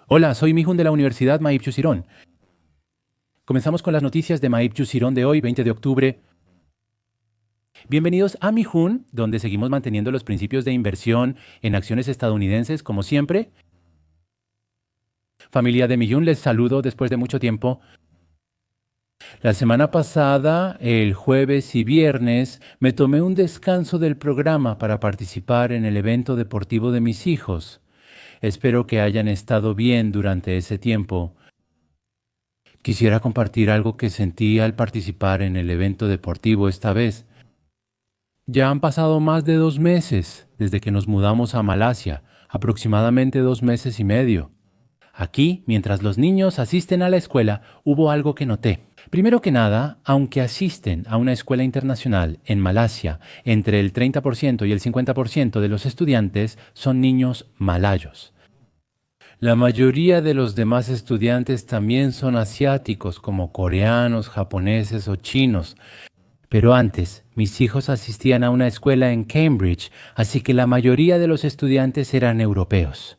Hola, soy Mihun de la Universidad Maip Chusirón. Comenzamos con las noticias de Maip Chusirón de hoy, 20 de octubre. Bienvenidos a Mihun, donde seguimos manteniendo los principios de inversión en acciones estadounidenses, como siempre. Familia de Mihun, les saludo después de mucho tiempo. La semana pasada, el jueves y viernes, me tomé un descanso del programa para participar en el evento deportivo de mis hijos. Espero que hayan estado bien durante ese tiempo. Quisiera compartir algo que sentí al participar en el evento deportivo esta vez. Ya han pasado más de 2 meses desde que nos mudamos a Malasia, aproximadamente 2 meses y medio. Aquí, mientras los niños asisten a la escuela, hubo algo que noté. Primero que nada, aunque asisten a una escuela internacional en Malasia, entre el 30% y el 50% de los estudiantes son niños malayos. La mayoría de los demás estudiantes también son asiáticos, como coreanos, japoneses o chinos. Pero antes, mis hijos asistían a una escuela en Cambridge, así que la mayoría de los estudiantes eran europeos.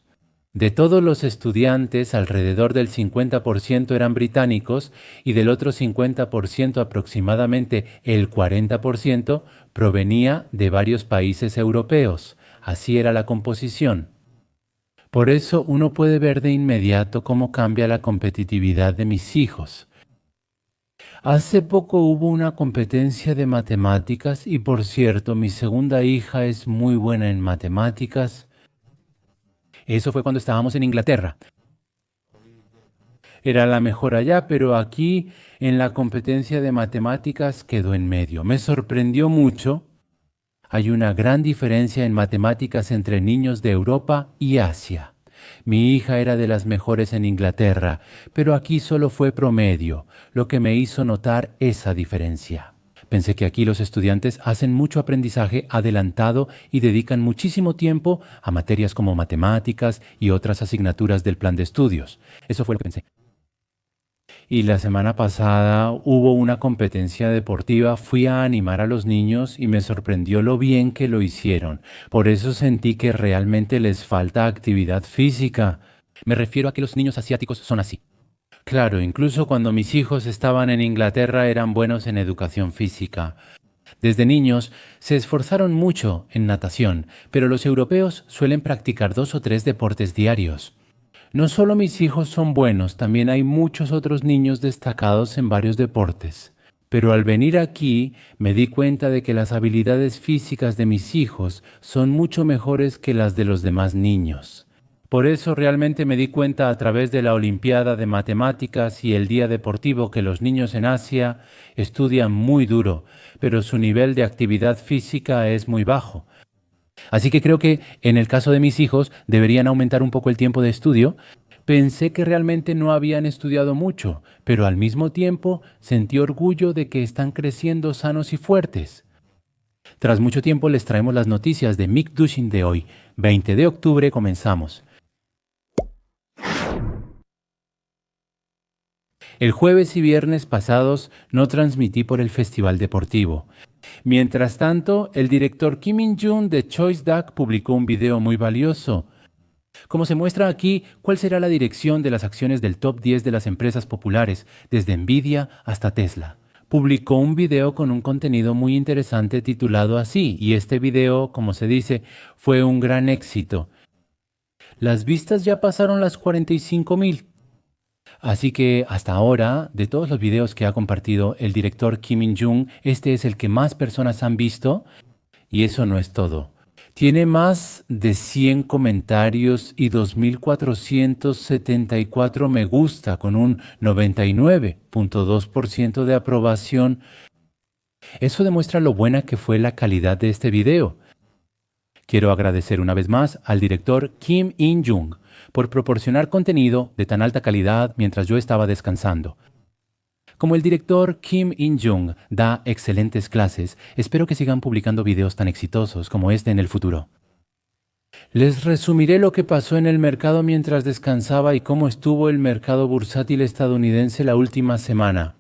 De todos los estudiantes, alrededor del 50% eran británicos y del otro 50%, aproximadamente el 40%, provenía de varios países europeos. Así era la composición. Por eso uno puede ver de inmediato cómo cambia la competitividad de mis hijos. Hace poco hubo una competencia de matemáticas y, por cierto, mi segunda hija es muy buena en matemáticas. Eso fue cuando estábamos en Inglaterra. Era la mejor allá, pero aquí en la competencia de matemáticas quedó en medio. Me sorprendió mucho. Hay una gran diferencia en matemáticas entre niños de Europa y Asia. Mi hija era de las mejores en Inglaterra, pero aquí solo fue promedio, lo que me hizo notar esa diferencia. Pensé que aquí los estudiantes hacen mucho aprendizaje adelantado y dedican muchísimo tiempo a materias como matemáticas y otras asignaturas del plan de estudios. Eso fue lo que pensé. Y la semana pasada hubo una competencia deportiva, fui a animar a los niños y me sorprendió lo bien que lo hicieron. Por eso sentí que realmente les falta actividad física. Me refiero a que los niños asiáticos son así. Claro, incluso cuando mis hijos estaban en Inglaterra eran buenos en educación física. Desde niños se esforzaron mucho en natación, pero los europeos suelen practicar 2 o 3 deportes diarios. No solo mis hijos son buenos, también hay muchos otros niños destacados en varios deportes. Pero al venir aquí me di cuenta de que las habilidades físicas de mis hijos son mucho mejores que las de los demás niños. Por eso realmente me di cuenta a través de la Olimpiada de Matemáticas y el Día Deportivo que los niños en Asia estudian muy duro, pero su nivel de actividad física es muy bajo. Así que creo que en el caso de mis hijos deberían aumentar un poco el tiempo de estudio. Pensé que realmente no habían estudiado mucho, pero al mismo tiempo sentí orgullo de que están creciendo sanos y fuertes. Tras mucho tiempo les traemos las noticias de Mick Dushin de hoy. 20 de octubre comenzamos. El jueves y viernes pasados no transmití por el Festival Deportivo. Mientras tanto, el director Kim In-jung de Choice Duck publicó un video muy valioso. Como se muestra aquí, ¿cuál será la dirección de las acciones del top 10 de las empresas populares, desde Nvidia hasta Tesla? Publicó un video con un contenido muy interesante titulado así, y este video, como se dice, fue un gran éxito. Las vistas ya pasaron las 45,000. Así que hasta ahora, de todos los videos que ha compartido el director Kim In-jung, este es el que más personas han visto, y eso no es todo. Tiene más de 100 comentarios y 2.474 me gusta, con un 99.2% de aprobación. Eso demuestra lo buena que fue la calidad de este video. Quiero agradecer una vez más al director Kim In-jung por proporcionar contenido de tan alta calidad mientras yo estaba descansando. Como el director Kim In-jung da excelentes clases, espero que sigan publicando videos tan exitosos como este en el futuro. Les resumiré lo que pasó en el mercado mientras descansaba y cómo estuvo el mercado bursátil estadounidense la última semana.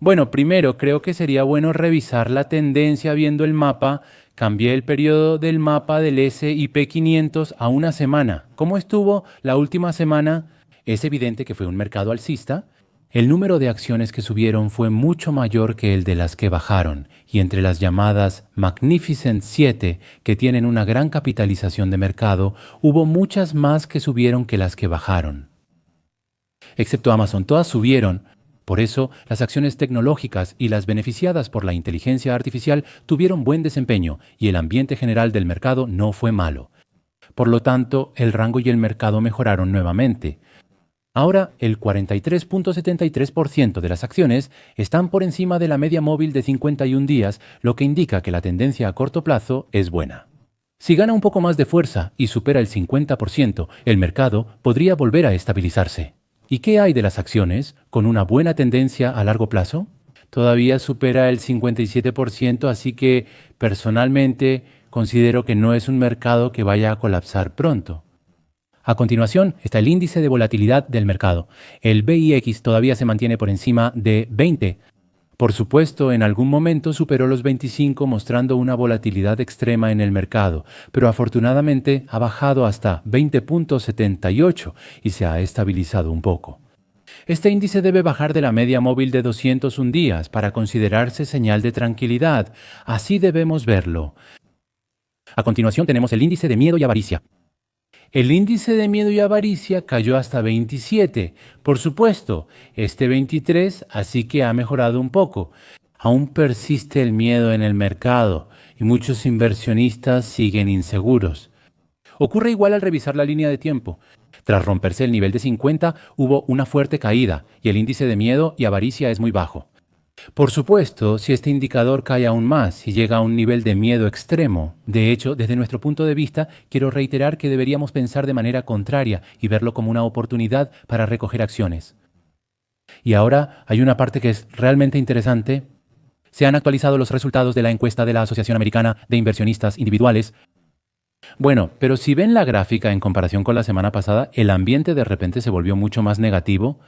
Bueno, primero creo que sería bueno revisar la tendencia viendo el mapa Cambié el periodo del mapa del S&P 500 a una semana. ¿Cómo estuvo la última semana? Es evidente que fue un mercado alcista. El número de acciones que subieron fue mucho mayor que el de las que bajaron, y entre las llamadas Magnificent 7, que tienen una gran capitalización de mercado, hubo muchas más que subieron que las que bajaron. Excepto Amazon, todas subieron. Por eso, las acciones tecnológicas y las beneficiadas por la inteligencia artificial tuvieron buen desempeño y el ambiente general del mercado no fue malo. Por lo tanto, el rango y el mercado mejoraron nuevamente. Ahora, el 43.73% de las acciones están por encima de la media móvil de 51 días, lo que indica que la tendencia a corto plazo es buena. Si gana un poco más de fuerza y supera el 50%, el mercado podría volver a estabilizarse. ¿Y qué hay de las acciones con una buena tendencia a largo plazo? Todavía supera el 57%, así que personalmente considero que no es un mercado que vaya a colapsar pronto. A continuación está el índice de volatilidad del mercado. El VIX todavía se mantiene por encima de 20. Por supuesto, en algún momento superó los 25 mostrando una volatilidad extrema en el mercado, pero afortunadamente ha bajado hasta 20.78 y se ha estabilizado un poco. Este índice debe bajar de la media móvil de 201 días para considerarse señal de tranquilidad. Así debemos verlo. A continuación tenemos el índice de miedo y avaricia. El índice de miedo y avaricia cayó hasta 27. Por supuesto, este 23, así que ha mejorado un poco. Aún persiste el miedo en el mercado y muchos inversionistas siguen inseguros. Ocurre igual al revisar la línea de tiempo. Tras romperse el nivel de 50, hubo una fuerte caída y el índice de miedo y avaricia es muy bajo. Por supuesto, si este indicador cae aún más y llega a un nivel de miedo extremo, de hecho, desde nuestro punto de vista, quiero reiterar que deberíamos pensar de manera contraria y verlo como una oportunidad para recoger acciones. Y ahora hay una parte que es realmente interesante. Se han actualizado los resultados de la encuesta de la Asociación Americana de Inversionistas Individuales. Bueno, pero si ven la gráfica en comparación con la semana pasada, el ambiente de repente se volvió mucho más negativo.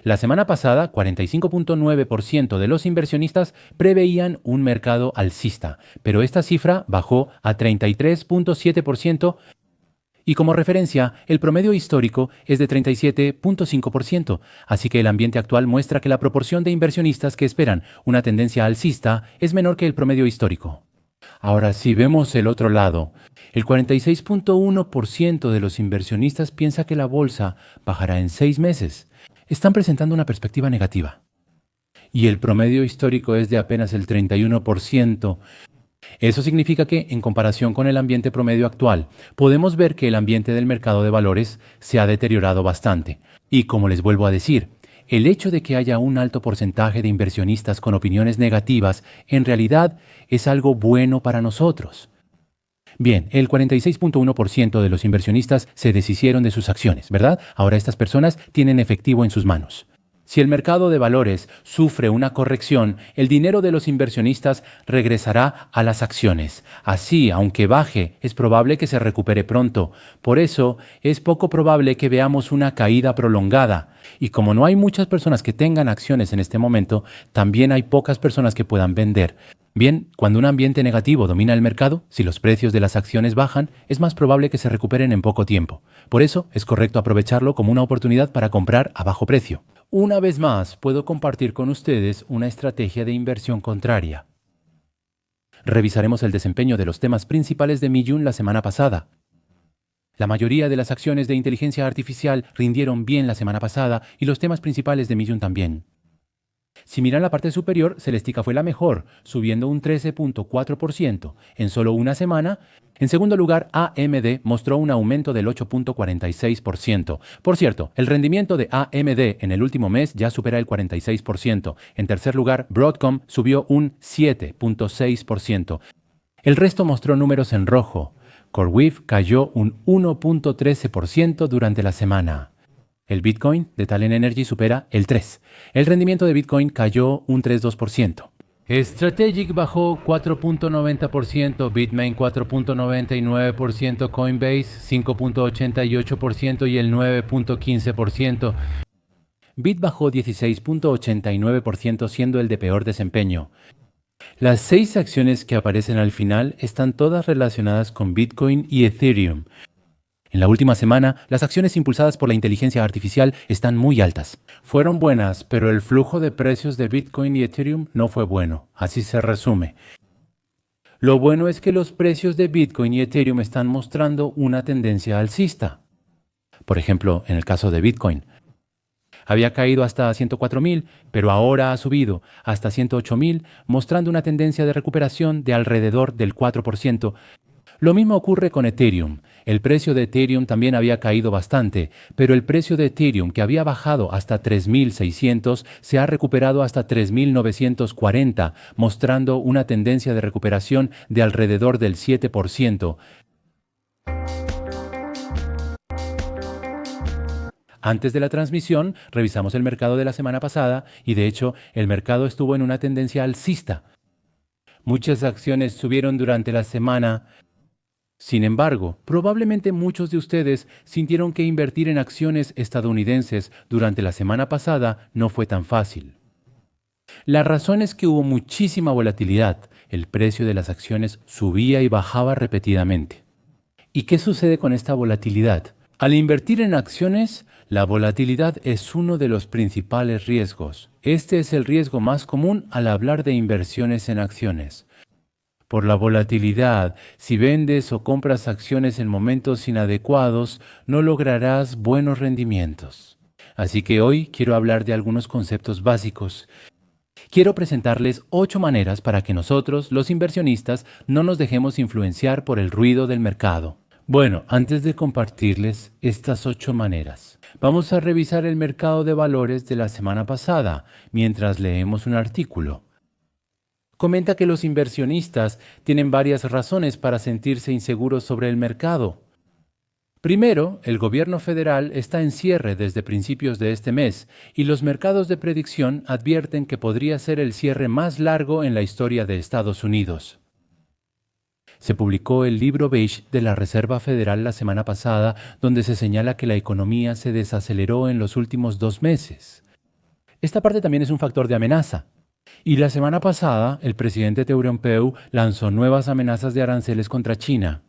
La semana pasada, 45.9% de los inversionistas preveían un mercado alcista, pero esta cifra bajó a 33.7% y como referencia, el promedio histórico es de 37.5%, así que el ambiente actual muestra que la proporción de inversionistas que esperan una tendencia alcista es menor que el promedio histórico. Ahora, si vemos el otro lado, el 46.1% de los inversionistas piensa que la bolsa bajará en 6 meses. Están presentando una perspectiva negativa. Y el promedio histórico es de apenas el 31%. Eso significa que, en comparación con el ambiente promedio actual, podemos ver que el ambiente del mercado de valores se ha deteriorado bastante. Y como les vuelvo a decir, el hecho de que haya un alto porcentaje de inversionistas con opiniones negativas, en realidad es algo bueno para nosotros. Bien, el 46.1% de los inversionistas se deshicieron de sus acciones, ¿verdad? Ahora estas personas tienen efectivo en sus manos. Si el mercado de valores sufre una corrección, el dinero de los inversionistas regresará a las acciones. Así, aunque baje, es probable que se recupere pronto. Por eso, es poco probable que veamos una caída prolongada. Y como no hay muchas personas que tengan acciones en este momento, también hay pocas personas que puedan vender. Bien, cuando un ambiente negativo domina el mercado, si los precios de las acciones bajan, es más probable que se recuperen en poco tiempo. Por eso, es correcto aprovecharlo como una oportunidad para comprar a bajo precio. Una vez más, puedo compartir con ustedes una estrategia de inversión contraria. Revisaremos el desempeño de los temas principales de Millun la semana pasada. La mayoría de las acciones de inteligencia artificial rindieron bien la semana pasada y los temas principales de Millun también. Si miran la parte superior, Celestica fue la mejor, subiendo un 13.4% en solo una semana. En segundo lugar, AMD mostró un aumento del 8.46%. Por cierto, el rendimiento de AMD en el último mes ya supera el 46%. En tercer lugar, Broadcom subió un 7.6%. El resto mostró números en rojo. CoreWeave cayó un 1.13% durante la semana. El Bitcoin de Talent Energy supera el 3%. El rendimiento de Bitcoin cayó un 3.2%. Strategic bajó 4.90%, Bitmain 4.99%, Coinbase 5.88% y el 9.15%. Bit bajó 16.89% siendo el de peor desempeño. Las 6 acciones que aparecen al final están todas relacionadas con Bitcoin y Ethereum. En la última semana, las acciones impulsadas por la inteligencia artificial están muy altas. Fueron buenas, pero el flujo de precios de Bitcoin y Ethereum no fue bueno. Así se resume. Lo bueno es que los precios de Bitcoin y Ethereum están mostrando una tendencia alcista. Por ejemplo, en el caso de Bitcoin. Había caído hasta 104.000, pero ahora ha subido hasta 108.000, mostrando una tendencia de recuperación de alrededor del 4%. Lo mismo ocurre con Ethereum. El precio de Ethereum también había caído bastante, pero el precio de Ethereum, que había bajado hasta 3.600, se ha recuperado hasta 3.940, mostrando una tendencia de recuperación de alrededor del 7%. Antes de la transmisión, revisamos el mercado de la semana pasada y de hecho el mercado estuvo en una tendencia alcista. Muchas acciones subieron durante la semana. Sin embargo, probablemente muchos de ustedes sintieron que invertir en acciones estadounidenses durante la semana pasada no fue tan fácil. La razón es que hubo muchísima volatilidad. El precio de las acciones subía y bajaba repetidamente. ¿Y qué sucede con esta volatilidad? Al invertir en acciones, la volatilidad es uno de los principales riesgos. Este es el riesgo más común al hablar de inversiones en acciones. Por la volatilidad, si vendes o compras acciones en momentos inadecuados, no lograrás buenos rendimientos. Así que hoy quiero hablar de algunos conceptos básicos. Quiero presentarles 8 maneras para que nosotros, los inversionistas, no nos dejemos influenciar por el ruido del mercado. Bueno, antes de compartirles estas 8 maneras, vamos a revisar el mercado de valores de la semana pasada, mientras leemos un artículo. Comenta que los inversionistas tienen varias razones para sentirse inseguros sobre el mercado. Primero, el gobierno federal está en cierre desde principios de este mes y los mercados de predicción advierten que podría ser el cierre más largo en la historia de Estados Unidos. Se publicó el libro beige de la Reserva Federal la semana pasada, donde se señala que la economía se desaceleró en los últimos 2 meses. Esta parte también es un factor de amenaza. Y la semana pasada, el presidente Trump lanzó nuevas amenazas de aranceles contra China.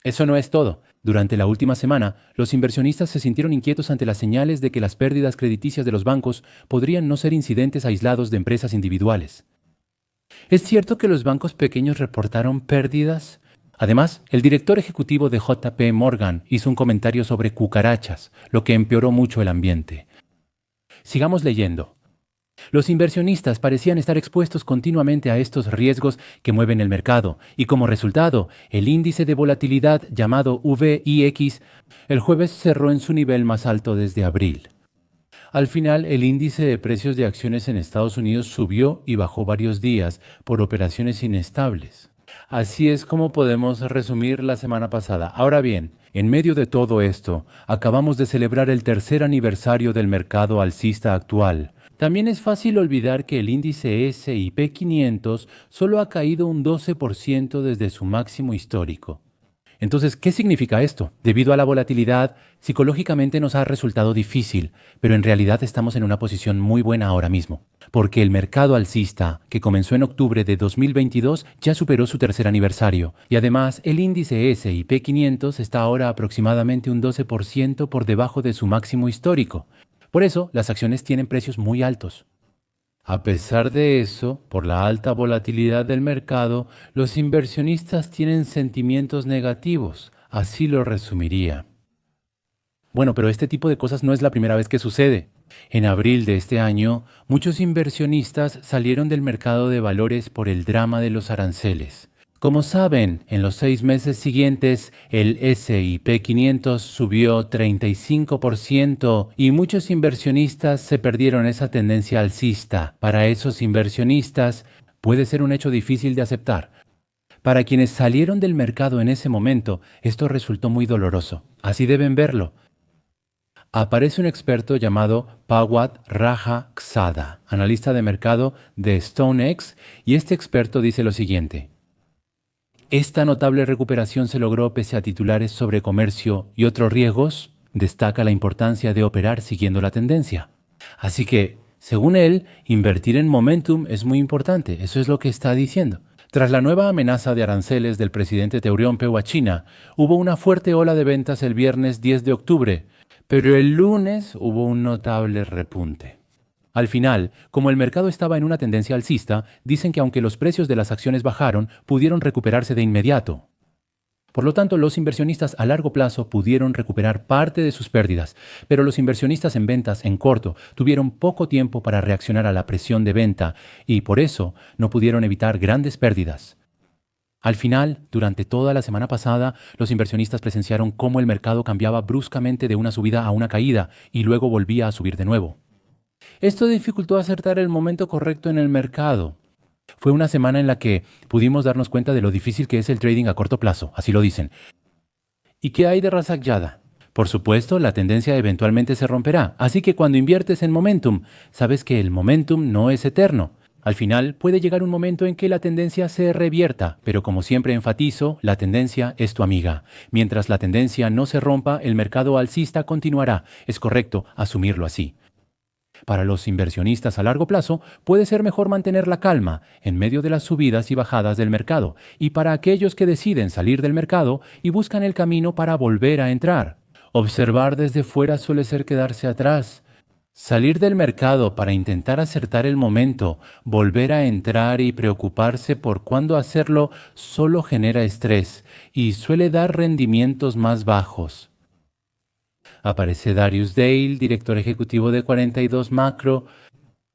Eso no es todo. Durante la última semana, los inversionistas se sintieron inquietos ante las señales de que las pérdidas crediticias de los bancos podrían no ser incidentes aislados de empresas individuales. ¿Es cierto que los bancos pequeños reportaron pérdidas? Además, el director ejecutivo de JP Morgan hizo un comentario sobre cucarachas, lo que empeoró mucho el ambiente. Sigamos leyendo. Los inversionistas parecían estar expuestos continuamente a estos riesgos que mueven el mercado y como resultado, el índice de volatilidad llamado VIX el jueves cerró en su nivel más alto desde abril. Al final, el índice de precios de acciones en Estados Unidos subió y bajó varios días por operaciones inestables. Así es como podemos resumir la semana pasada. Ahora bien, en medio de todo esto, acabamos de celebrar el 3er aniversario del mercado alcista actual. También es fácil olvidar que el índice S&P 500 solo ha caído un 12% desde su máximo histórico. Entonces, ¿qué significa esto? Debido a la volatilidad, psicológicamente nos ha resultado difícil, pero en realidad estamos en una posición muy buena ahora mismo, porque el mercado alcista, que comenzó en octubre de 2022, ya superó su 3er aniversario, y además el índice S&P 500 está ahora aproximadamente un 12% por debajo de su máximo histórico. Por eso, las acciones tienen precios muy altos. A pesar de eso, por la alta volatilidad del mercado, los inversionistas tienen sentimientos negativos, así lo resumiría. Bueno, pero este tipo de cosas no es la primera vez que sucede. En abril de este año, muchos inversionistas salieron del mercado de valores por el drama de los aranceles. Como saben, en los 6 meses siguientes, el S&P 500 subió 35% y muchos inversionistas se perdieron esa tendencia alcista. Para esos inversionistas, puede ser un hecho difícil de aceptar. Para quienes salieron del mercado en ese momento, esto resultó muy doloroso. Así deben verlo. Aparece un experto llamado Pawad Raja-Xada, analista de mercado de StoneX, y este experto dice lo siguiente. Esta notable recuperación se logró pese a titulares sobre comercio y otros riesgos. Destaca la importancia de operar siguiendo la tendencia. Así que, Según él, invertir en momentum es muy importante, eso es lo que está diciendo. Tras la nueva amenaza de aranceles del presidente Teorimpeo a China, hubo una fuerte ola de ventas el viernes 10 de octubre, pero el lunes hubo un notable repunte. Al final, como el mercado estaba en una tendencia alcista, dicen que aunque los precios de las acciones bajaron, pudieron recuperarse de inmediato. Por lo tanto, los inversionistas a largo plazo pudieron recuperar parte de sus pérdidas, pero los inversionistas en ventas en corto tuvieron poco tiempo para reaccionar a la presión de venta y por eso no pudieron evitar grandes pérdidas. Al final, durante toda la semana pasada, los inversionistas presenciaron cómo el mercado cambiaba bruscamente de una subida a una caída y luego volvía a subir de nuevo. Esto dificultó acertar el momento correcto en el mercado. Fue una semana en la que pudimos darnos cuenta de lo difícil que es el trading a corto plazo, así lo dicen. ¿Y qué hay de Razak Yada? Por supuesto, la tendencia eventualmente se romperá, así que cuando inviertes en momentum, sabes que el momentum no es eterno. Al final puede llegar un momento en que la tendencia se revierta, pero como siempre enfatizo, la tendencia es tu amiga. Mientras la tendencia no se rompa, el mercado alcista continuará. Es correcto asumirlo así. Para los inversionistas a largo plazo, puede ser mejor mantener la calma en medio de las subidas y bajadas del mercado, y para aquellos que deciden salir del mercado y buscan el camino para volver a entrar. Observar desde fuera suele ser quedarse atrás. Salir del mercado para intentar acertar el momento, volver a entrar y preocuparse por cuándo hacerlo solo genera estrés y suele dar rendimientos más bajos. Aparece Darius Dale, director ejecutivo de 42 Macro.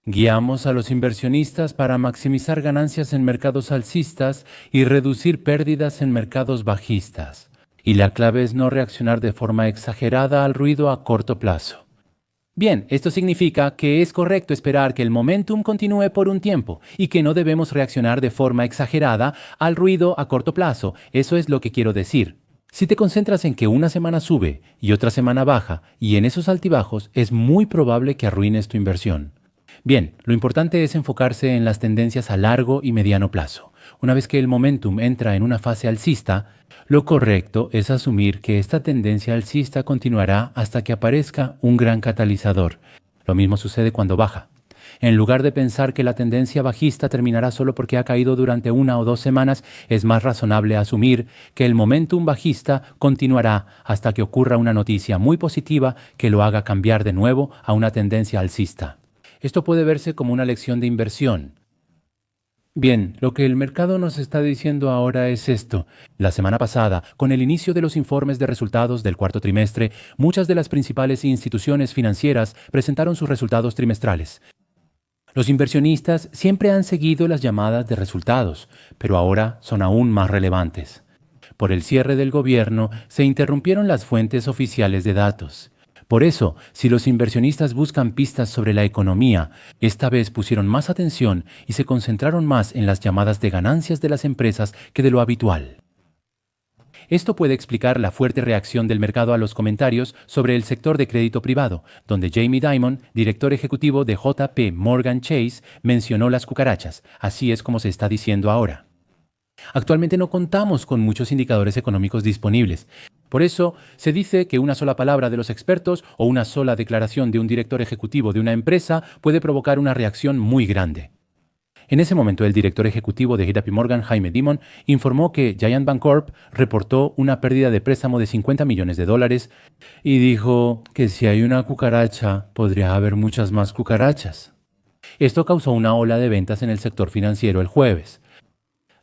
Guiamos a los inversionistas para maximizar ganancias en mercados alcistas y reducir pérdidas en mercados bajistas. Y la clave es no reaccionar de forma exagerada al ruido a corto plazo. Bien, esto significa que es correcto esperar que el momentum continúe por un tiempo y que no debemos reaccionar de forma exagerada al ruido a corto plazo. Eso es lo que quiero decir. Si te concentras en que una semana sube y otra semana baja, y en esos altibajos, es muy probable que arruines tu inversión. Bien, lo importante es enfocarse en las tendencias a largo y mediano plazo. Una vez que el momentum entra en una fase alcista, lo correcto es asumir que esta tendencia alcista continuará hasta que aparezca un gran catalizador. Lo mismo sucede cuando baja. En lugar de pensar que la tendencia bajista terminará solo porque ha caído durante 1 o 2 semanas, es más razonable asumir que el momentum bajista continuará hasta que ocurra una noticia muy positiva que lo haga cambiar de nuevo a una tendencia alcista. Esto puede verse como una lección de inversión. Bien, lo que el mercado nos está diciendo ahora es esto. La semana pasada, con el inicio de los informes de resultados del cuarto trimestre, muchas de las principales instituciones financieras presentaron sus resultados trimestrales. Los inversionistas siempre han seguido las llamadas de resultados, pero ahora son aún más relevantes. Por el cierre del gobierno, se interrumpieron las fuentes oficiales de datos. Por eso, si los inversionistas buscan pistas sobre la economía, esta vez pusieron más atención y se concentraron más en las llamadas de ganancias de las empresas que de lo habitual. Esto puede explicar la fuerte reacción del mercado a los comentarios sobre el sector de crédito privado, donde Jamie Dimon, director ejecutivo de JP Morgan Chase, mencionó las cucarachas. Así es como se está diciendo ahora. Actualmente no contamos con muchos indicadores económicos disponibles. Por eso, se dice que una sola palabra de los expertos o una sola declaración de un director ejecutivo de una empresa puede provocar una reacción muy grande. En ese momento, el director ejecutivo de JP Morgan, Jaime Dimon, informó que Giant Bancorp reportó una pérdida de préstamo de $50 millones y dijo que si hay una cucaracha, podría haber muchas más cucarachas. Esto causó una ola de ventas en el sector financiero el jueves.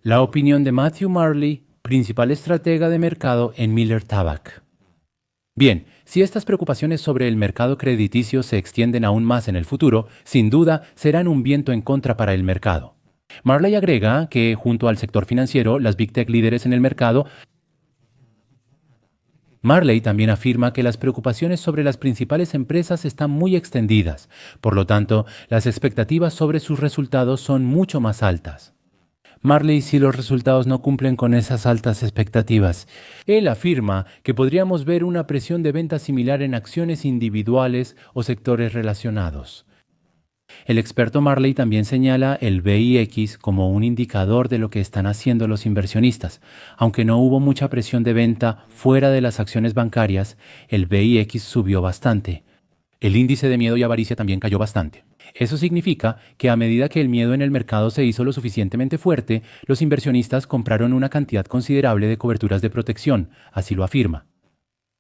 La opinión de Matthew Marley, principal estratega de mercado en Miller Tabak. Bien, si estas preocupaciones sobre el mercado crediticio se extienden aún más en el futuro, sin duda serán un viento en contra para el mercado. Marley agrega que, junto al sector financiero, las Big Tech líderes en el mercado, Marley también afirma que las preocupaciones sobre las principales empresas están muy extendidas, por lo tanto, las expectativas sobre sus resultados son mucho más altas. Marley, si los resultados no cumplen con esas altas expectativas. Él afirma que podríamos ver una presión de venta similar en acciones individuales o sectores relacionados. El experto Marley también señala el VIX como un indicador de lo que están haciendo los inversionistas. Aunque no hubo mucha presión de venta fuera de las acciones bancarias, el VIX subió bastante. El índice de miedo y avaricia también cayó bastante. Eso significa que a medida que el miedo en el mercado se hizo lo suficientemente fuerte, los inversionistas compraron una cantidad considerable de coberturas de protección, así lo afirma.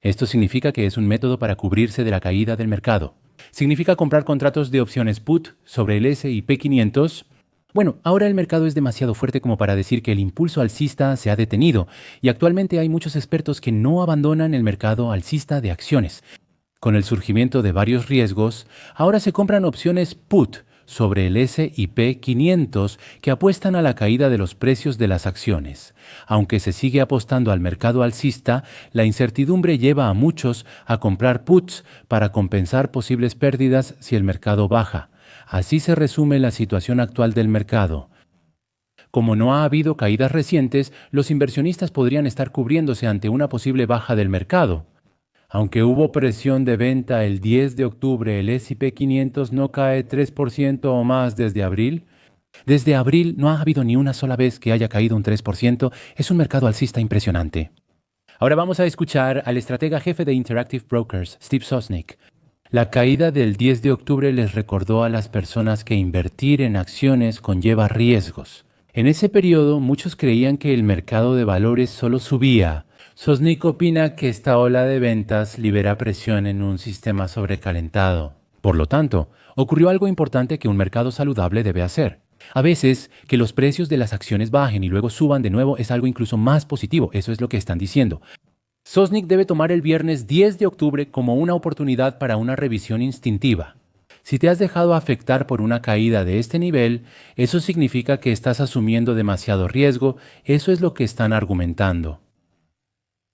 Esto significa que es un método para cubrirse de la caída del mercado. Significa comprar contratos de opciones put sobre el S&P 500. Bueno, ahora el mercado es demasiado fuerte como para decir que el impulso alcista se ha detenido, y actualmente hay muchos expertos que no abandonan el mercado alcista de acciones. Con el surgimiento de varios riesgos, ahora se compran opciones put sobre el S&P 500 que apuestan a la caída de los precios de las acciones. Aunque se sigue apostando al mercado alcista, la incertidumbre lleva a muchos a comprar puts para compensar posibles pérdidas si el mercado baja. Así se resume la situación actual del mercado. Como no ha habido caídas recientes, los inversionistas podrían estar cubriéndose ante una posible baja del mercado. Aunque hubo presión de venta el 10 de octubre, el S&P 500 no cae 3% o más desde abril. Desde abril no ha habido ni una sola vez que haya caído un 3%. Es un mercado alcista impresionante. Ahora vamos a escuchar al estratega jefe de Interactive Brokers, Steve Sosnick. La caída del 10 de octubre les recordó a las personas que invertir en acciones conlleva riesgos. En ese periodo, muchos creían que el mercado de valores solo subía. Sosnick opina que esta ola de ventas libera presión en un sistema sobrecalentado. Por lo tanto, ocurrió algo importante que un mercado saludable debe hacer. A veces, que los precios de las acciones bajen y luego suban de nuevo es algo incluso más positivo, eso es lo que están diciendo. Sosnick debe tomar el viernes 10 de octubre como una oportunidad para una revisión instintiva. Si te has dejado afectar por una caída de este nivel, eso significa que estás asumiendo demasiado riesgo, eso es lo que están argumentando.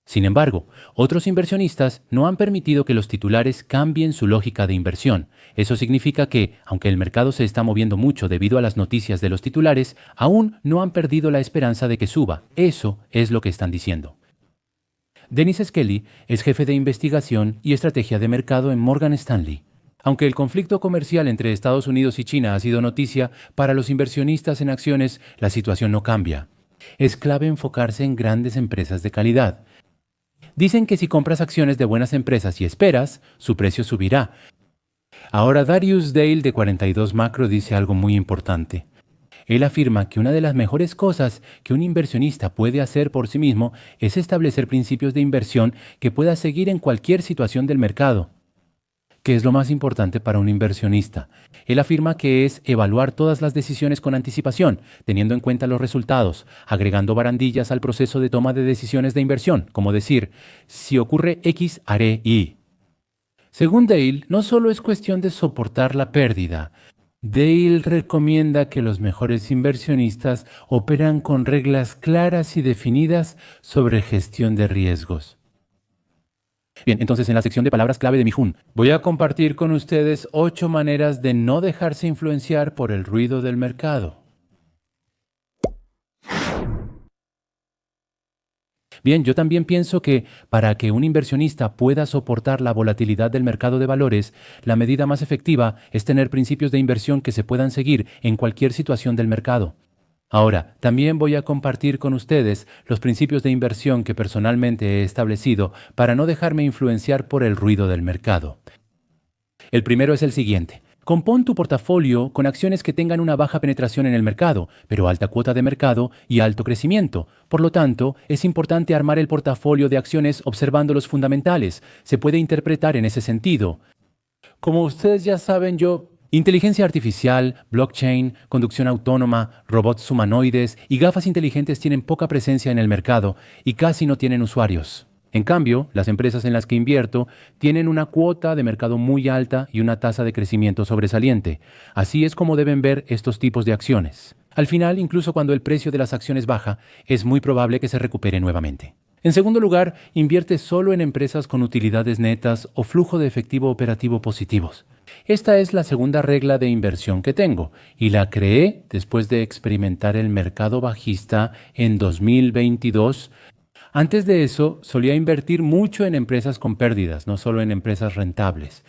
Sin embargo, otros inversionistas no han permitido que los titulares cambien su lógica de inversión. Eso significa que, aunque el mercado se está moviendo mucho debido a las noticias de los titulares, aún no han perdido la esperanza de que suba. Eso es lo que están diciendo. Dennis Skelly es jefe de investigación y estrategia de mercado en Morgan Stanley. Aunque el conflicto comercial entre Estados Unidos y China ha sido noticia, para los inversionistas en acciones la situación no cambia. Es clave enfocarse en grandes empresas de calidad. Dicen que si compras acciones de buenas empresas y esperas, su precio subirá. Ahora Darius Dale de 42 Macro dice algo muy importante. Él afirma que una de las mejores cosas que un inversionista puede hacer por sí mismo es establecer principios de inversión que pueda seguir en cualquier situación del mercado. ¿Qué es lo más importante para un inversionista? Él afirma que es evaluar todas las decisiones con anticipación, teniendo en cuenta los resultados, agregando barandillas al proceso de toma de decisiones de inversión, como decir, si ocurre X, haré Y. Según Dale, no solo es cuestión de soportar la pérdida. Dale recomienda que los mejores inversionistas operan con reglas claras y definidas sobre gestión de riesgos. Bien, entonces en la sección de palabras clave de Mijun, voy a compartir con ustedes 8 maneras de no dejarse influenciar por el ruido del mercado. Bien, yo también pienso que para que un inversionista pueda soportar la volatilidad del mercado de valores, la medida más efectiva es tener principios de inversión que se puedan seguir en cualquier situación del mercado. Ahora, también voy a compartir con ustedes los principios de inversión que personalmente he establecido para no dejarme influenciar por el ruido del mercado. El primero es el siguiente. Compón tu portafolio con acciones que tengan una baja penetración en el mercado, pero alta cuota de mercado y alto crecimiento. Por lo tanto, es importante armar el portafolio de acciones observando los fundamentales. Se puede interpretar en ese sentido. Como ustedes ya saben, inteligencia artificial, blockchain, conducción autónoma, robots humanoides y gafas inteligentes tienen poca presencia en el mercado y casi no tienen usuarios. En cambio, las empresas en las que invierto tienen una cuota de mercado muy alta y una tasa de crecimiento sobresaliente. Así es como deben ver estos tipos de acciones. Al final, incluso cuando el precio de las acciones baja, es muy probable que se recupere nuevamente. En segundo lugar, invierte solo en empresas con utilidades netas o flujo de efectivo operativo positivos. Esta es la segunda regla de inversión que tengo y la creé después de experimentar el mercado bajista en 2022. Antes de eso, solía invertir mucho en empresas con pérdidas, no solo en empresas rentables.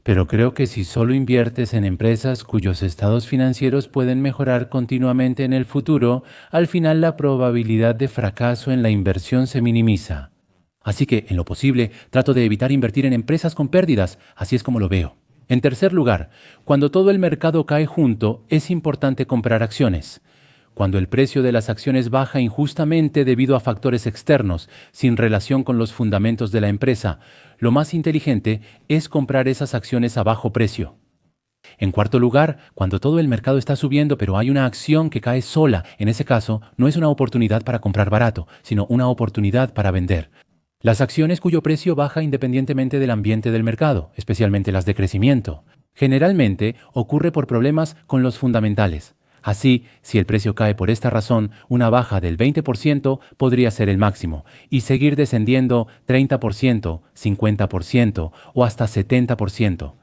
Pero creo que si solo inviertes en empresas cuyos estados financieros pueden mejorar continuamente en el futuro, al final la probabilidad de fracaso en la inversión se minimiza. Así que, en lo posible, trato de evitar invertir en empresas con pérdidas, así es como lo veo. En tercer lugar, cuando todo el mercado cae junto, es importante comprar acciones. Cuando el precio de las acciones baja injustamente debido a factores externos, sin relación con los fundamentos de la empresa, lo más inteligente es comprar esas acciones a bajo precio. En cuarto lugar, cuando todo el mercado está subiendo pero hay una acción que cae sola, en ese caso no es una oportunidad para comprar barato, sino una oportunidad para vender. Las acciones cuyo precio baja independientemente del ambiente del mercado, especialmente las de crecimiento, generalmente ocurre por problemas con los fundamentales. Así, si el precio cae por esta razón, una baja del 20% podría ser el máximo, y seguir descendiendo 30%, 50% o hasta 70%.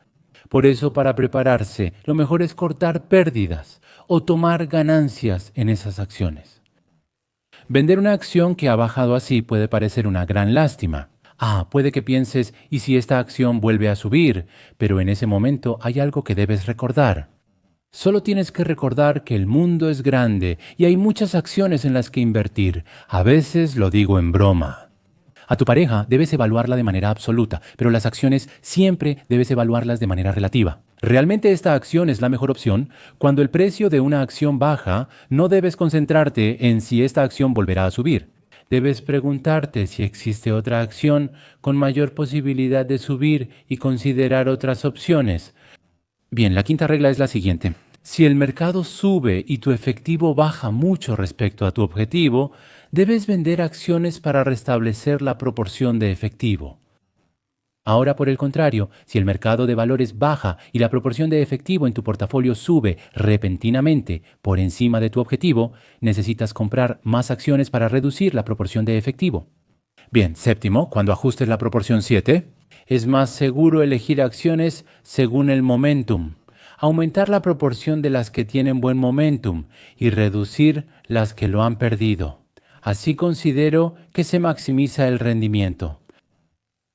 Por eso, para prepararse, lo mejor es cortar pérdidas o tomar ganancias en esas acciones. Vender una acción que ha bajado así puede parecer una gran lástima. Puede que pienses, ¿y si esta acción vuelve a subir? Pero en ese momento hay algo que debes recordar. Solo tienes que recordar que el mundo es grande y hay muchas acciones en las que invertir. A veces lo digo en broma. A tu pareja debes evaluarla de manera absoluta, pero las acciones siempre debes evaluarlas de manera relativa. ¿Realmente esta acción es la mejor opción? Cuando el precio de una acción baja, no debes concentrarte en si esta acción volverá a subir. Debes preguntarte si existe otra acción con mayor posibilidad de subir y considerar otras opciones. Bien, la quinta regla es la siguiente. Si el mercado sube y tu efectivo baja mucho respecto a tu objetivo, debes vender acciones para restablecer la proporción de efectivo. Ahora, por el contrario, si el mercado de valores baja y la proporción de efectivo en tu portafolio sube repentinamente por encima de tu objetivo, necesitas comprar más acciones para reducir la proporción de efectivo. Bien, séptimo, cuando ajustes la proporción 7, es más seguro elegir acciones según el momentum, aumentar la proporción de las que tienen buen momentum y reducir las que lo han perdido. Así considero que se maximiza el rendimiento.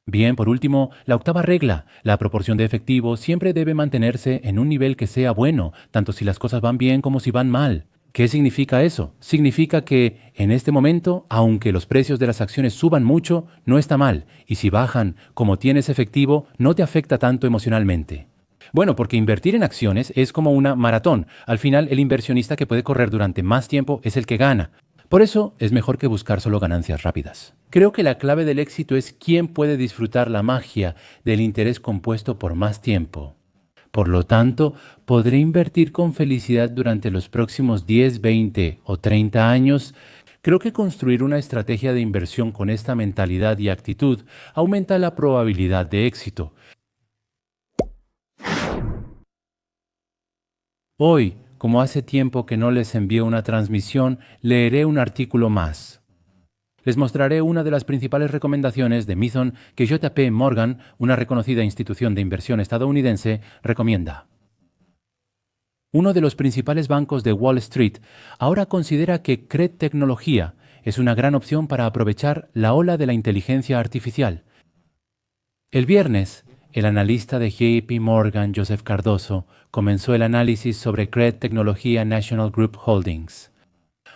Bien, por último, la octava regla, la proporción de efectivo siempre debe mantenerse en un nivel que sea bueno, tanto si las cosas van bien como si van mal. ¿Qué significa eso? Significa que en este momento, aunque los precios de las acciones suban mucho, no está mal, y si bajan, como tienes efectivo, no te afecta tanto emocionalmente. Bueno, porque invertir en acciones es como una maratón. Al final, el inversionista que puede correr durante más tiempo es el que gana. Por eso, es mejor que buscar solo ganancias rápidas. Creo que la clave del éxito es quién puede disfrutar la magia del interés compuesto por más tiempo. Por lo tanto, podré invertir con felicidad durante los próximos 10, 20 o 30 años. Creo que construir una estrategia de inversión con esta mentalidad y actitud aumenta la probabilidad de éxito. Hoy, como hace tiempo que no les envío una transmisión, leeré un artículo más. Les mostraré una de las principales recomendaciones de Mithon que JP Morgan, una reconocida institución de inversión estadounidense, recomienda. Uno de los principales bancos de Wall Street ahora considera que CRED Tecnología es una gran opción para aprovechar la ola de la inteligencia artificial. El viernes, el analista de JP Morgan, Joseph Cardoso, comenzó el análisis sobre CRED Tecnología National Group Holdings.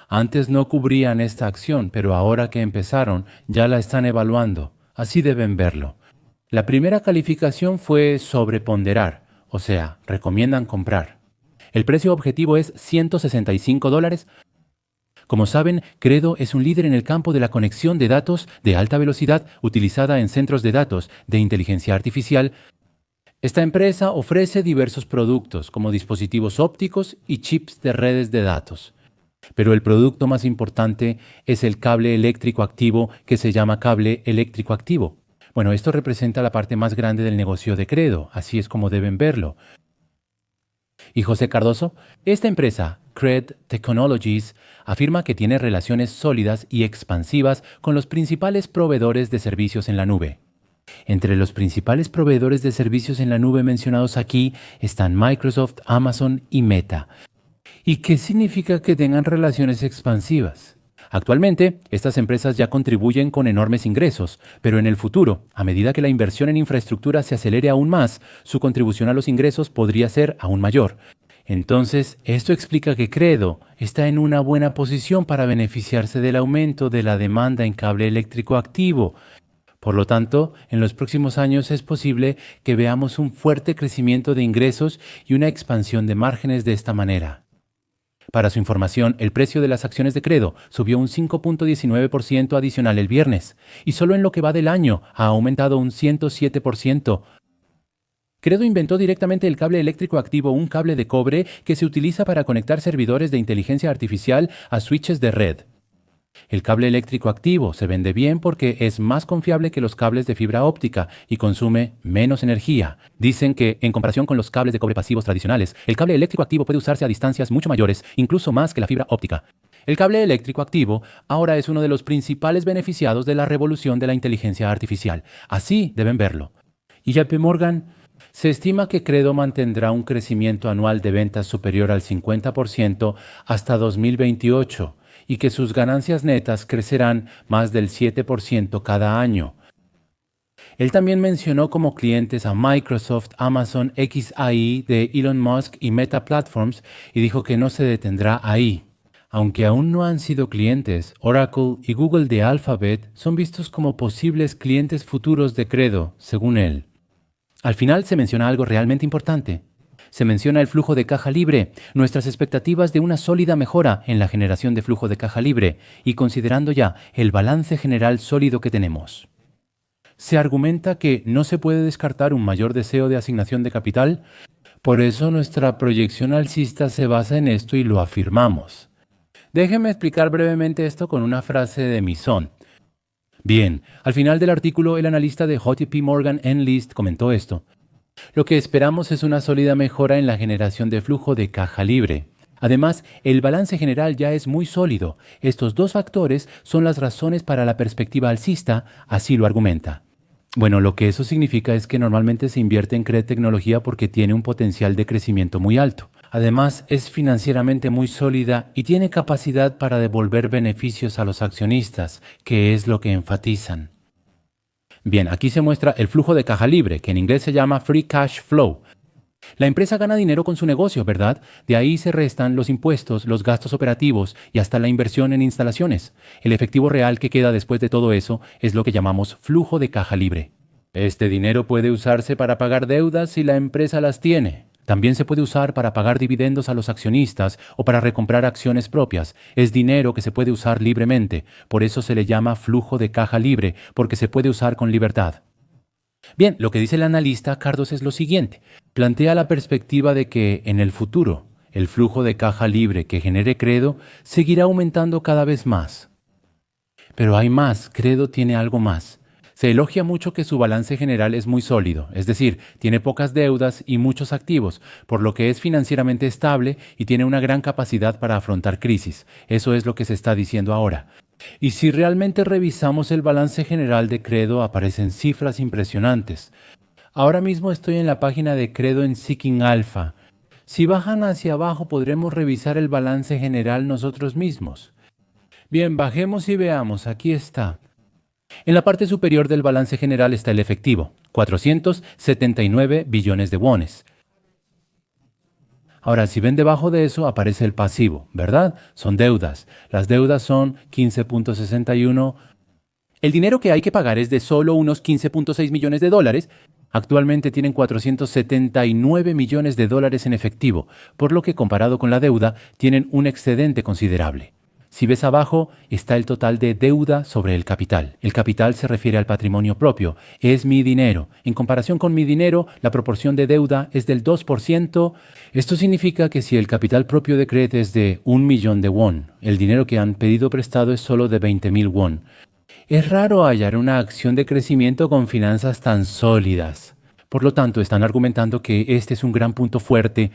Antes no cubrían esta acción, pero ahora que empezaron, ya la están evaluando. Así deben verlo. La primera calificación fue sobreponderar, o sea, recomiendan comprar. El precio objetivo es $165. Como saben, Credo es un líder en el campo de la conexión de datos de alta velocidad utilizada en centros de datos de inteligencia artificial. Esta empresa ofrece diversos productos como dispositivos ópticos y chips de redes de datos. Pero el producto más importante es el cable eléctrico activo que se llama cable eléctrico activo. Bueno, esto representa la parte más grande del negocio de Credo, así es como deben verlo. Y José Cardoso, esta empresa, CRED Technologies, afirma que tiene relaciones sólidas y expansivas con los principales proveedores de servicios en la nube. Entre los principales proveedores de servicios en la nube mencionados aquí están Microsoft, Amazon y Meta. ¿Y qué significa que tengan relaciones expansivas? Actualmente, estas empresas ya contribuyen con enormes ingresos, pero en el futuro, a medida que la inversión en infraestructura se acelere aún más, su contribución a los ingresos podría ser aún mayor. Entonces, esto explica que Credo está en una buena posición para beneficiarse del aumento de la demanda en cable eléctrico activo. Por lo tanto, en los próximos años es posible que veamos un fuerte crecimiento de ingresos y una expansión de márgenes de esta manera. Para su información, el precio de las acciones de Credo subió un 5.19% adicional el viernes, y solo en lo que va del año ha aumentado un 107%. Credo inventó directamente el cable eléctrico activo, un cable de cobre que se utiliza para conectar servidores de inteligencia artificial a switches de red. El cable eléctrico activo se vende bien porque es más confiable que los cables de fibra óptica y consume menos energía. Dicen que, en comparación con los cables de cobre pasivos tradicionales, el cable eléctrico activo puede usarse a distancias mucho mayores, incluso más que la fibra óptica. El cable eléctrico activo ahora es uno de los principales beneficiados de la revolución de la inteligencia artificial. Así deben verlo. Y JP Morgan, se estima que Credo mantendrá un crecimiento anual de ventas superior al 50% hasta 2028. Y que sus ganancias netas crecerán más del 7% cada año. Él también mencionó como clientes a Microsoft, Amazon, XAI de Elon Musk y Meta Platforms y dijo que no se detendrá ahí. Aunque aún no han sido clientes, Oracle y Google de Alphabet son vistos como posibles clientes futuros de Credo, según él. Al final se menciona algo realmente importante. Se menciona el flujo de caja libre, nuestras expectativas de una sólida mejora en la generación de flujo de caja libre y considerando ya el balance general sólido que tenemos. Se argumenta que no se puede descartar un mayor deseo de asignación de capital, por eso nuestra proyección alcista se basa en esto y lo afirmamos. Déjenme explicar brevemente esto con una frase de Misón. Bien, al final del artículo el analista de JP Morgan List comentó esto. Lo que esperamos es una sólida mejora en la generación de flujo de caja libre. Además, el balance general ya es muy sólido. Estos dos factores son las razones para la perspectiva alcista, así lo argumenta. Bueno, lo que eso significa es que normalmente se invierte en Cred Tecnología porque tiene un potencial de crecimiento muy alto. Además, es financieramente muy sólida y tiene capacidad para devolver beneficios a los accionistas, que es lo que enfatizan. Bien, aquí se muestra el flujo de caja libre, que en inglés se llama Free Cash Flow. La empresa gana dinero con su negocio, ¿verdad? De ahí se restan los impuestos, los gastos operativos y hasta la inversión en instalaciones. El efectivo real que queda después de todo eso es lo que llamamos flujo de caja libre. Este dinero puede usarse para pagar deudas si la empresa las tiene. También se puede usar para pagar dividendos a los accionistas o para recomprar acciones propias. Es dinero que se puede usar libremente. Por eso se le llama flujo de caja libre, porque se puede usar con libertad. Bien, lo que dice el analista Cardos es lo siguiente. Plantea la perspectiva de que en el futuro el flujo de caja libre que genere Credo seguirá aumentando cada vez más. Pero hay más, Credo tiene algo más. Se elogia mucho que su balance general es muy sólido, es decir, tiene pocas deudas y muchos activos, por lo que es financieramente estable y tiene una gran capacidad para afrontar crisis. Eso es lo que se está diciendo ahora. Y si realmente revisamos el balance general de Credo, aparecen cifras impresionantes. Ahora mismo estoy en la página de Credo en Seeking Alpha. Si bajan hacia abajo podremos revisar el balance general nosotros mismos. Bien, bajemos y veamos, aquí está. En la parte superior del balance general está el efectivo, 479 billones de wones. Ahora, si ven debajo de eso aparece el pasivo, ¿verdad? Son deudas. Las deudas son 15.61. El dinero que hay que pagar es de solo unos 15.6 millones de dólares. Actualmente tienen 479 millones de dólares en efectivo, por lo que comparado con la deuda tienen un excedente considerable. Si ves abajo, está el total de deuda sobre el capital. El capital se refiere al patrimonio propio. Es mi dinero. En comparación con mi dinero, la proporción de deuda es del 2%. Esto significa que si el capital propio de Cred es de 1 millón de won, el dinero que han pedido prestado es solo de 20.000 won. Es raro hallar una acción de crecimiento con finanzas tan sólidas. Por lo tanto, están argumentando que este es un gran punto fuerte.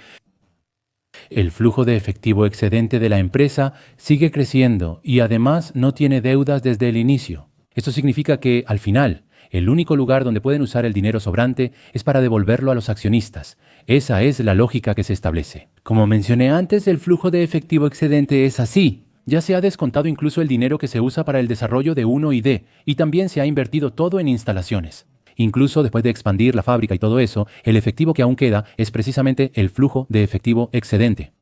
El flujo de efectivo excedente de la empresa sigue creciendo y además no tiene deudas desde el inicio. Esto significa que, al final, el único lugar donde pueden usar el dinero sobrante es para devolverlo a los accionistas. Esa es la lógica que se establece. Como mencioné antes, el flujo de efectivo excedente es así. Ya se ha descontado incluso el dinero que se usa para el desarrollo de 1ID y también se ha invertido todo en instalaciones. Incluso después de expandir la fábrica y todo eso, el efectivo que aún queda es precisamente el flujo de efectivo excedente.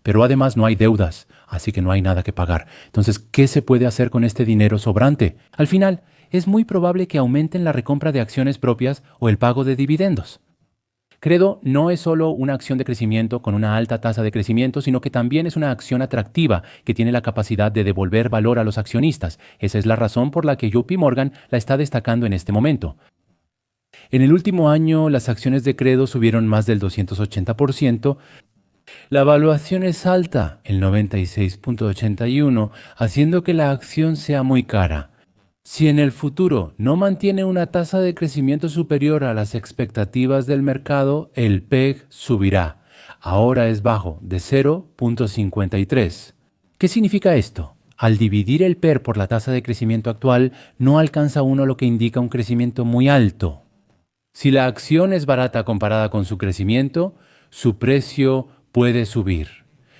Pero además no hay deudas. así que no hay nada que pagar. Entonces, ¿qué se puede hacer con este dinero sobrante? Al final, es muy probable que aumenten la recompra de acciones propias o el pago de dividendos. Credo no es solo una acción de crecimiento con una alta tasa de crecimiento, sino que también es una acción atractiva que tiene la capacidad de devolver valor a los accionistas. Esa es la razón por la que JP Morgan la está destacando en este momento. En el último año, las acciones de Credo subieron más del 280%. La evaluación es alta, el 96.81, haciendo que la acción sea muy cara. Si en el futuro no mantiene una tasa de crecimiento superior a las expectativas del mercado, el PEG subirá. Ahora es bajo, de 0.53. ¿Qué significa esto? Al dividir el PER por la tasa de crecimiento actual, no alcanza uno lo que indica un crecimiento muy alto. Si la acción es barata comparada con su crecimiento, su precio puede subir.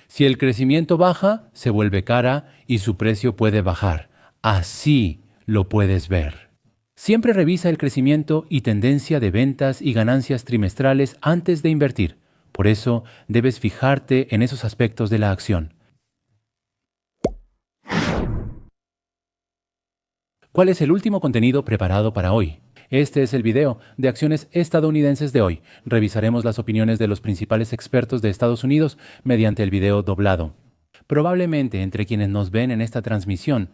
Si el crecimiento baja, se vuelve cara y su precio puede bajar. Así lo puedes ver. Siempre revisa el crecimiento y tendencia de ventas y ganancias trimestrales antes de invertir. Por eso debes fijarte en esos aspectos de la acción. ¿Cuál es el último contenido preparado para hoy? Este es el video de acciones estadounidenses de hoy. Revisaremos las opiniones de los principales expertos de Estados Unidos mediante el video doblado. Probablemente entre quienes nos ven en esta transmisión,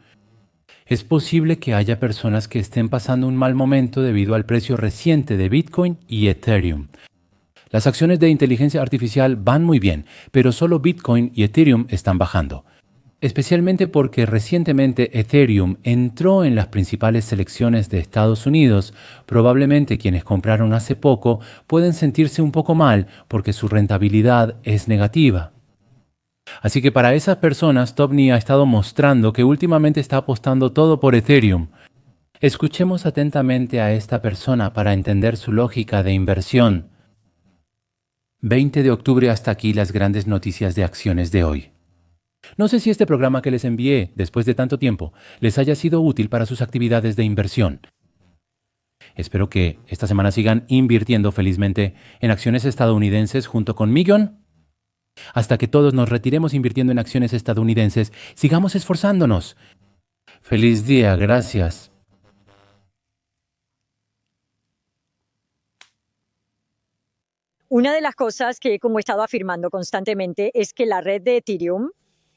es posible que haya personas que estén pasando un mal momento debido al precio reciente de Bitcoin y Ethereum. Las acciones de inteligencia artificial van muy bien, pero solo Bitcoin y Ethereum están bajando. Especialmente porque recientemente Ethereum entró en las principales selecciones de Estados Unidos. Probablemente quienes compraron hace poco pueden sentirse un poco mal porque su rentabilidad es negativa. Así que para esas personas, Tobni ha estado mostrando que últimamente está apostando todo por Ethereum. Escuchemos atentamente a esta persona para entender su lógica de inversión. 20 de octubre hasta aquí las grandes noticias de acciones de hoy. No sé si este programa que les envié después de tanto tiempo les haya sido útil para sus actividades de inversión. Espero que esta semana sigan invirtiendo felizmente en acciones estadounidenses junto con Millón. Hasta que todos nos retiremos invirtiendo en acciones estadounidenses, sigamos esforzándonos. Feliz día, gracias. Una de las cosas que, como he estado afirmando constantemente, es que la red de Ethereum,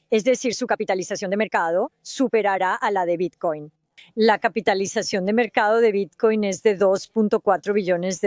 es decir, su capitalización de mercado, superará a la de Bitcoin. La capitalización de mercado de Bitcoin es de $2.4 billones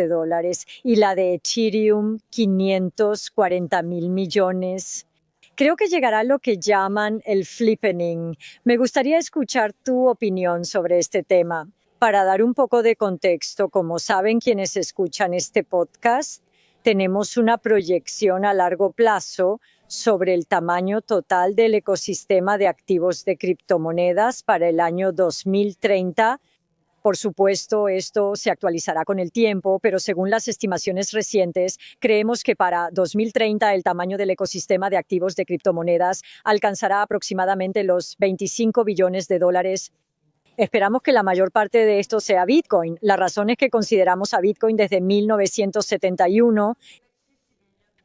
y la de Ethereum 540 mil millones. Creo que llegará lo que llaman el flippening. Me gustaría escuchar tu opinión sobre este tema. Para dar un poco de contexto, como saben quienes escuchan este podcast, tenemos una proyección a largo plazo sobre el tamaño total del ecosistema de activos de criptomonedas para el año 2030. Por supuesto, esto se actualizará con el tiempo, pero según las estimaciones recientes, creemos que para 2030 el tamaño del ecosistema de activos de criptomonedas alcanzará aproximadamente los $25 billones. Esperamos que la mayor parte de esto sea Bitcoin. La razón es que consideramos a Bitcoin desde 1971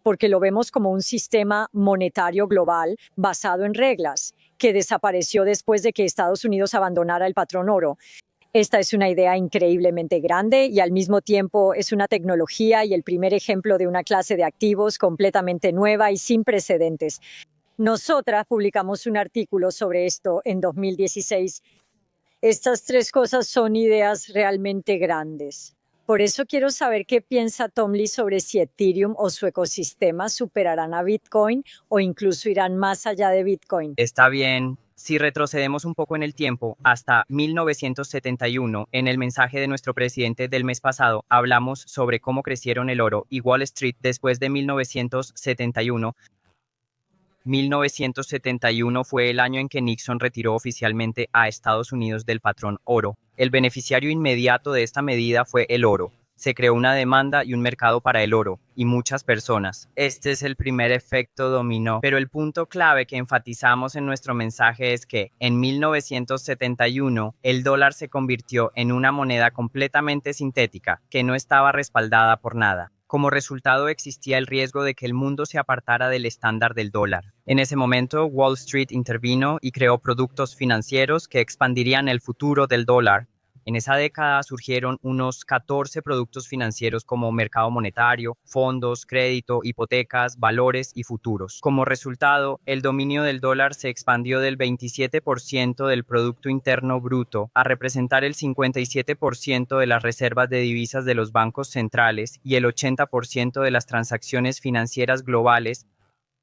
porque lo vemos como un sistema monetario global basado en reglas, que desapareció después de que Estados Unidos abandonara el patrón oro. Esta es una idea increíblemente grande y al mismo tiempo es una tecnología y el primer ejemplo de una clase de activos completamente nueva y sin precedentes. Nosotras publicamos un artículo sobre esto en 2016. Estas tres cosas son ideas realmente grandes. Por eso quiero saber qué piensa Tom Lee sobre si Ethereum o su ecosistema superarán a Bitcoin o incluso irán más allá de Bitcoin. Está bien. Si retrocedemos un poco en el tiempo, hasta 1971, en el mensaje de nuestro presidente del mes pasado, hablamos sobre cómo crecieron el oro y Wall Street después de 1971. 1971 fue el año en que Nixon retiró oficialmente a Estados Unidos del patrón oro. El beneficiario inmediato de esta medida fue el oro. Se creó una demanda y un mercado para el oro, y muchas personas. Este es el primer efecto dominó. Pero el punto clave que enfatizamos en nuestro mensaje es que, en 1971, el dólar se convirtió en una moneda completamente sintética, que no estaba respaldada por nada. Como resultado, existía el riesgo de que el mundo se apartara del estándar del dólar. En ese momento, Wall Street intervino y creó productos financieros que expandirían el futuro del dólar. En esa década surgieron unos 14 productos financieros como mercado monetario, fondos, crédito, hipotecas, valores y futuros. Como resultado, el dominio del dólar se expandió del 27% del Producto Interno Bruto a representar el 57% de las reservas de divisas de los bancos centrales y el 80% de las transacciones financieras globales.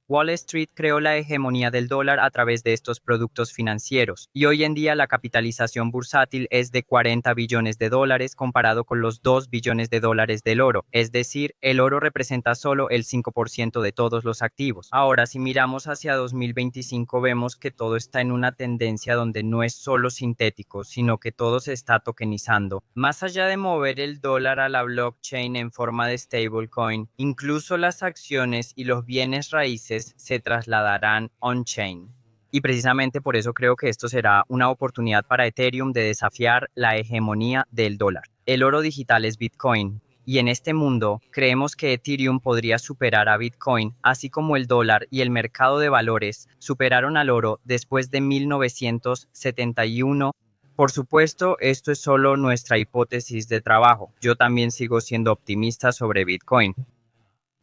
Wall Street creó la hegemonía del dólar a través de estos productos financieros, y hoy en día la capitalización bursátil es de 40 billones de dólares comparado con los 2 billones de dólares del oro, es decir, el oro representa solo el 5% de todos los activos. Ahora, si miramos hacia 2025, vemos que todo está en una tendencia donde no es solo sintético, sino que todo se está tokenizando. Más allá de mover el dólar a la blockchain en forma de stablecoin, incluso las acciones y los bienes raíces se trasladarán on-chain. Y precisamente por eso creo que esto será una oportunidad para Ethereum de desafiar la hegemonía del dólar. El oro digital es Bitcoin, y en este mundo creemos que Ethereum podría superar a Bitcoin, así como el dólar y el mercado de valores superaron al oro después de 1971. Por supuesto, esto es solo nuestra hipótesis de trabajo. Yo también sigo siendo optimista sobre Bitcoin.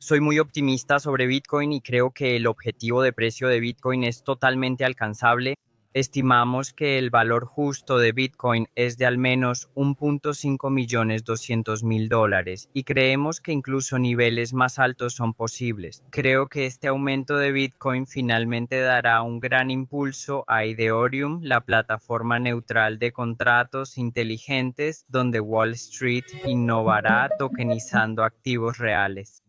Soy muy optimista sobre Bitcoin y creo que el objetivo de precio de Bitcoin es totalmente alcanzable. Estimamos que el valor justo de Bitcoin es de al menos 1.5.200.000 dólares y creemos que incluso niveles más altos son posibles. Creo que este aumento de Bitcoin finalmente dará un gran impulso a Ethereum, la plataforma neutral de contratos inteligentes donde Wall Street innovará tokenizando activos reales.